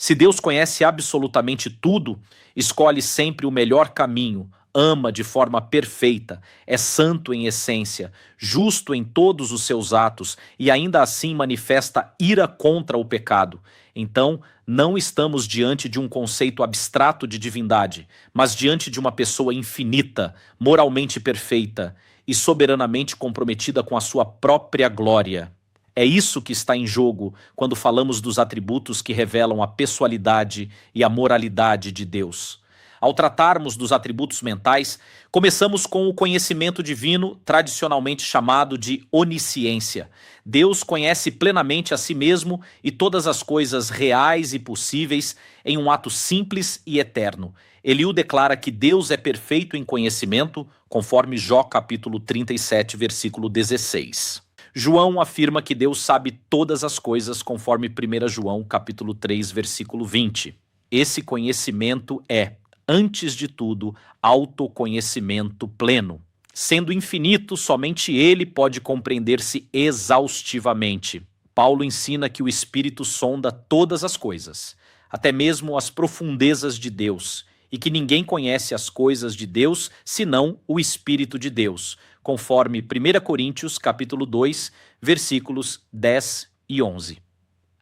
Se Deus conhece absolutamente tudo, escolhe sempre o melhor caminho, ama de forma perfeita, é santo em essência, justo em todos os seus atos e ainda assim manifesta ira contra o pecado. Então, não estamos diante de um conceito abstrato de divindade, mas diante de uma pessoa infinita, moralmente perfeita e soberanamente comprometida com a sua própria glória. É isso que está em jogo quando falamos dos atributos que revelam a pessoalidade e a moralidade de Deus. Ao tratarmos dos atributos mentais, começamos com o conhecimento divino, tradicionalmente chamado de onisciência. Deus conhece plenamente a si mesmo e todas as coisas reais e possíveis em um ato simples e eterno. Eliú declara que Deus é perfeito em conhecimento, conforme Jó capítulo 37, versículo 16. João afirma que Deus sabe todas as coisas, conforme 1 João capítulo 3, versículo 20. Esse conhecimento é, antes de tudo, autoconhecimento pleno. Sendo infinito, somente ele pode compreender-se exaustivamente. Paulo ensina que o Espírito sonda todas as coisas, até mesmo as profundezas de Deus, e que ninguém conhece as coisas de Deus senão o Espírito de Deus, conforme 1 Coríntios capítulo 2, versículos 10 e 11.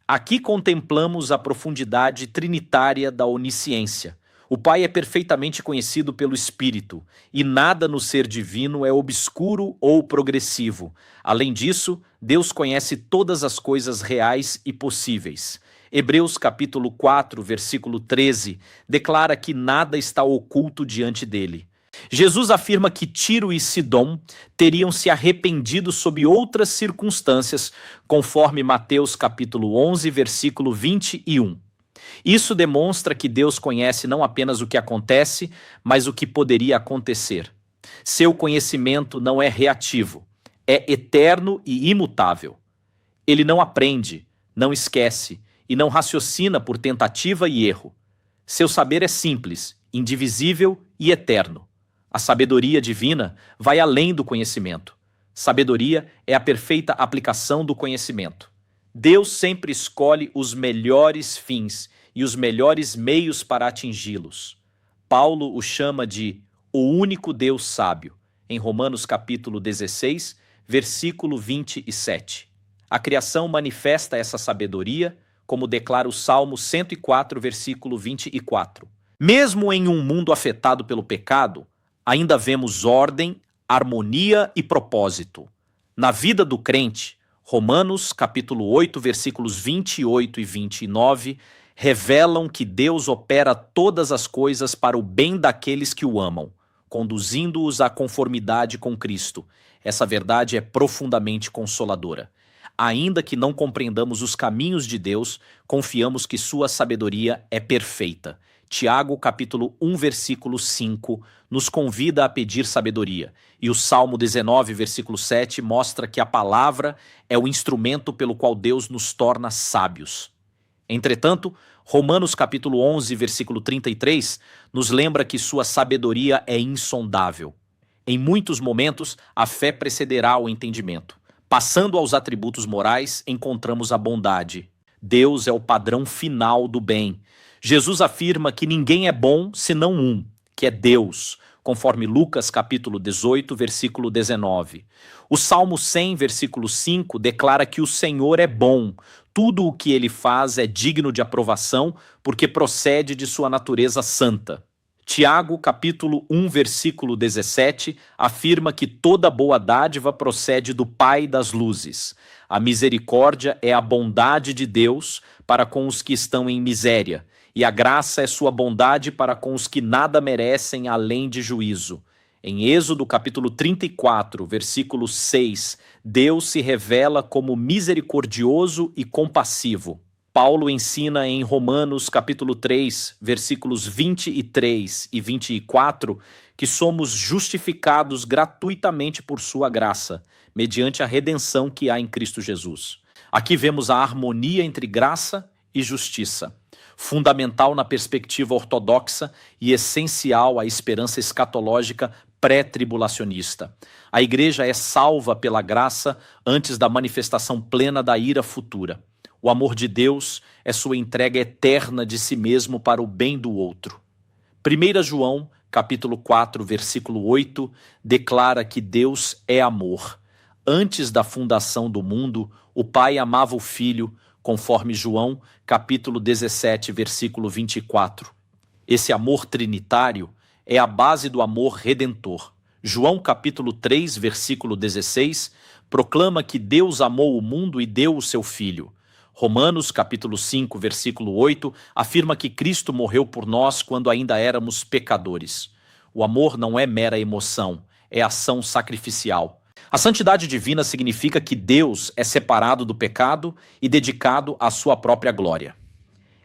Aqui contemplamos a profundidade trinitária da onisciência. O Pai é perfeitamente conhecido pelo Espírito, e nada no ser divino é obscuro ou progressivo. Além disso, Deus conhece todas as coisas reais e possíveis. Hebreus capítulo 4, versículo 13, declara que nada está oculto diante dele. Jesus afirma que Tiro e Sidom teriam se arrependido sob outras circunstâncias, conforme Mateus capítulo 11, versículo 21. Isso demonstra que Deus conhece não apenas o que acontece, mas o que poderia acontecer. Seu conhecimento não é reativo, é eterno e imutável. Ele não aprende, não esquece e não raciocina por tentativa e erro. Seu saber é simples, indivisível e eterno. A sabedoria divina vai além do conhecimento. Sabedoria é a perfeita aplicação do conhecimento. Deus sempre escolhe os melhores fins e os melhores meios para atingi-los. Paulo o chama de o único Deus sábio, em Romanos capítulo 16, versículo 27. A criação manifesta essa sabedoria, como declara o Salmo 104, versículo 24. Mesmo em um mundo afetado pelo pecado, ainda vemos ordem, harmonia e propósito. Na vida do crente, Romanos capítulo 8, versículos 28 e 29, revelam que Deus opera todas as coisas para o bem daqueles que o amam, conduzindo-os à conformidade com Cristo. Essa verdade é profundamente consoladora. Ainda que não compreendamos os caminhos de Deus, confiamos que sua sabedoria é perfeita. Tiago, capítulo 1, versículo 5, nos convida a pedir sabedoria. E o Salmo 19, versículo 7, mostra que a palavra é o instrumento pelo qual Deus nos torna sábios. Entretanto, Romanos, capítulo 11, versículo 33, nos lembra que sua sabedoria é insondável. Em muitos momentos, a fé precederá o entendimento. Passando aos atributos morais, encontramos a bondade. Deus é o padrão final do bem. Jesus afirma que ninguém é bom senão um, que é Deus, conforme Lucas capítulo 18, versículo 19. O Salmo 100, versículo 5, declara que o Senhor é bom. Tudo o que ele faz é digno de aprovação, porque procede de sua natureza santa. Tiago, capítulo 1, versículo 17, afirma que toda boa dádiva procede do Pai das luzes. A misericórdia é a bondade de Deus para com os que estão em miséria, e a graça é sua bondade para com os que nada merecem além de juízo. Em Êxodo, capítulo 34, versículo 6, Deus se revela como misericordioso e compassivo. Paulo ensina em Romanos capítulo 3, versículos 23 e 24, que somos justificados gratuitamente por sua graça, mediante a redenção que há em Cristo Jesus. Aqui vemos a harmonia entre graça e justiça, fundamental na perspectiva ortodoxa e essencial à esperança escatológica pré-tribulacionista. A igreja é salva pela graça antes da manifestação plena da ira futura. O amor de Deus é sua entrega eterna de si mesmo para o bem do outro. 1 João, capítulo 4, versículo 8, declara que Deus é amor. Antes da fundação do mundo, o Pai amava o Filho, conforme João, capítulo 17, versículo 24. Esse amor trinitário é a base do amor redentor. João, capítulo 3, versículo 16, proclama que Deus amou o mundo e deu o seu Filho. Romanos, capítulo 5, versículo 8, afirma que Cristo morreu por nós quando ainda éramos pecadores. O amor não é mera emoção, é ação sacrificial. A santidade divina significa que Deus é separado do pecado e dedicado à sua própria glória.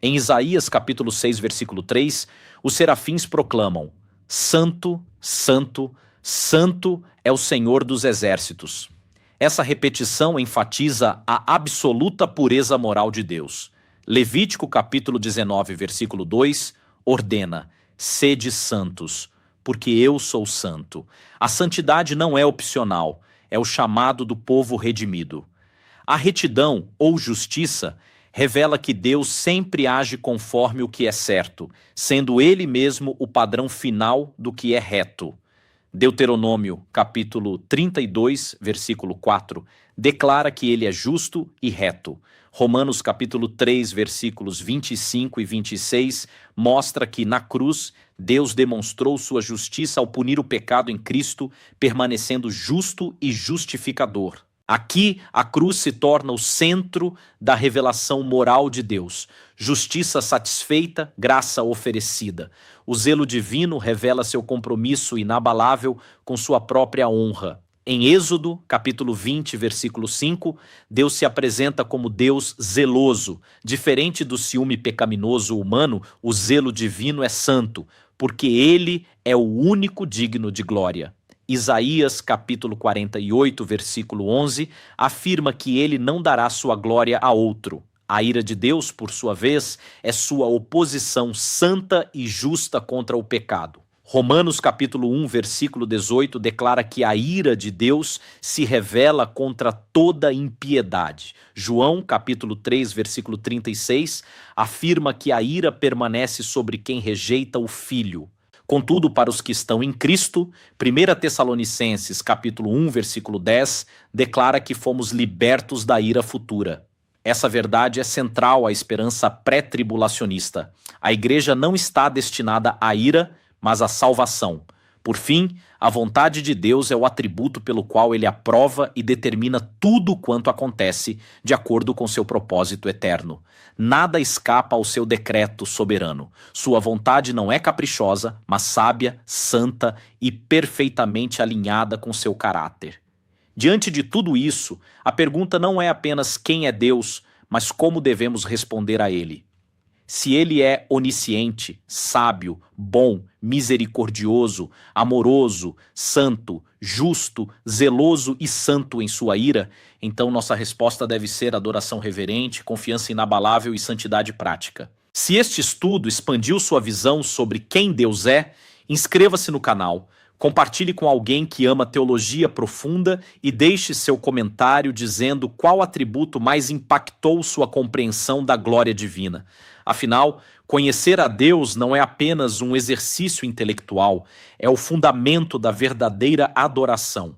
Em Isaías, capítulo 6, versículo 3, os serafins proclamam: Santo, Santo, Santo é o Senhor dos exércitos. Essa repetição enfatiza a absoluta pureza moral de Deus. Levítico capítulo 19, versículo 2, ordena: sede santos, porque eu sou santo. A santidade não é opcional, é o chamado do povo redimido. A retidão ou justiça revela que Deus sempre age conforme o que é certo, sendo Ele mesmo o padrão final do que é reto. Deuteronômio, capítulo 32, versículo 4, declara que ele é justo e reto. Romanos, capítulo 3, versículos 25 e 26, mostra que, na cruz, Deus demonstrou sua justiça ao punir o pecado em Cristo, permanecendo justo e justificador. Aqui, a cruz se torna o centro da revelação moral de Deus. Justiça satisfeita, graça oferecida. O zelo divino revela seu compromisso inabalável com sua própria honra. Em Êxodo, capítulo 20, versículo 5, Deus se apresenta como Deus zeloso. Diferente do ciúme pecaminoso humano, o zelo divino é santo, porque ele é o único digno de glória. Isaías, capítulo 48, versículo 11, afirma que ele não dará sua glória a outro. A ira de Deus, por sua vez, é sua oposição santa e justa contra o pecado. Romanos, capítulo 1, versículo 18, declara que a ira de Deus se revela contra toda impiedade. João, capítulo 3, versículo 36, afirma que a ira permanece sobre quem rejeita o Filho. Contudo, para os que estão em Cristo, 1 Tessalonicenses, capítulo 1, versículo 10, declara que fomos libertos da ira futura. Essa verdade é central à esperança pré-tribulacionista. A igreja não está destinada à ira, mas à salvação. Por fim, a vontade de Deus é o atributo pelo qual ele aprova e determina tudo quanto acontece de acordo com seu propósito eterno. Nada escapa ao seu decreto soberano. Sua vontade não é caprichosa, mas sábia, santa e perfeitamente alinhada com seu caráter. Diante de tudo isso, a pergunta não é apenas quem é Deus, mas como devemos responder a ele. Se ele é onisciente, sábio, bom, misericordioso, amoroso, santo, justo, zeloso e santo em sua ira, então nossa resposta deve ser adoração reverente, confiança inabalável e santidade prática. Se este estudo expandiu sua visão sobre quem Deus é, inscreva-se no canal, compartilhe com alguém que ama teologia profunda e deixe seu comentário dizendo qual atributo mais impactou sua compreensão da glória divina. Afinal, conhecer a Deus não é apenas um exercício intelectual, é o fundamento da verdadeira adoração.